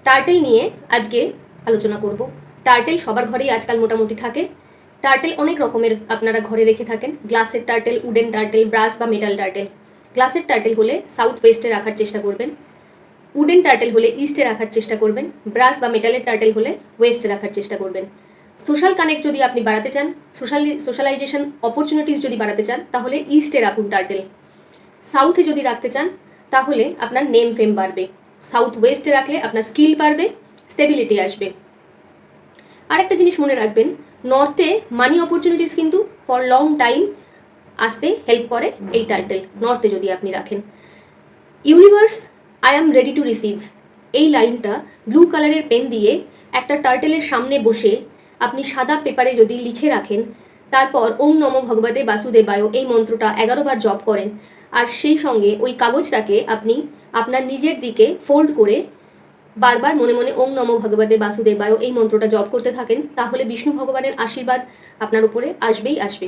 Turtle নিয়ে আজকে আলোচনা করব। টার্টেল সবার ঘরেই আজকাল মোটামুটি থাকে। টার্টেল অনেক রকমের আপনারা ঘরে রেখে থাকেন। গ্লাসের টার্টেল, উডেন টার্টেল, ব্রাশ বা মেটাল টার্টেল। গ্লাসের টার্টেল হলে সাউথ ওয়েস্টে রাখার চেষ্টা করবেন, উডেন টার্টেল হলে ইস্টে রাখার চেষ্টা করবেন, ব্রাশ বা মেটালের টার্টেল হলে ওয়েস্টে রাখার চেষ্টা করবেন। সোশ্যাল কানেক্ট যদি আপনি বাড়াতে চান, সোশ্যালাইজেশন অপরচুনিটিস যদি বাড়াতে চান, তাহলে ইস্টে রাখুন টার্টেল। সাউথে যদি রাখতে চান তাহলে আপনার নেম ফেম বাড়বে। সাউথ ওয়েস্টে রাখলে আপনার স্কিল বাড়বে, স্টেবিলিটি আসবে। আরেকটা জিনিস মনে রাখবেন, নর্থে মানি অপরচুনিটিস কিন্তু ফর লং টাইম আসতে হেল্প করে এই টার্টেল, নর্থে যদি আপনি রাখেন। Universe, I am ready to receive, এই লাইনটা ব্লু কালারের পেন দিয়ে একটা টার্টেলের সামনে বসে আপনি সাদা পেপারে যদি লিখে রাখেন, তারপর ওম নমো ভগবতে বাসুদেবায় এই মন্ত্রটা 11 বার জপ করেন, আর সেই সঙ্গে ওই কাগজটাকে আপনি আপনার নিজের দিকে ফোল্ড করে বারবার মনে মনে ওম নমো ভগবতে বাসুদেবায় এই মন্ত্রটা জপ করতে থাকেন, তাহলে বিষ্ণু ভগবানের আশীর্বাদ আপনার উপরে আসবেই আসবে।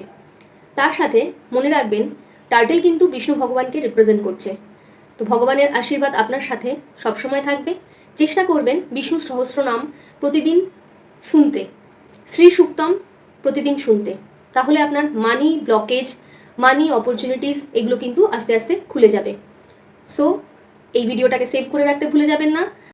তার সাথে মনে রাখবেন, টার্টেল কিন্তু বিষ্ণু ভগবানকে রিপ্রেজেন্ট করছে, তো ভগবানের আশীর্বাদ আপনার সাথে সবসময় থাকবে। চেষ্টা করবেন বিষ্ণু সহস্রনাম প্রতিদিন শুনতে, শ্রী সুক্তম প্রতিদিন শুনতে, তাহলে আপনার মানি ব্লকেজ, মানি অপরচুনিটিস এগুলো কিন্তু আস্তে আস্তে খুলে যাবে। সো এই ভিডিওটাকে সেভ করে রাখতে ভুলে যাবেন না।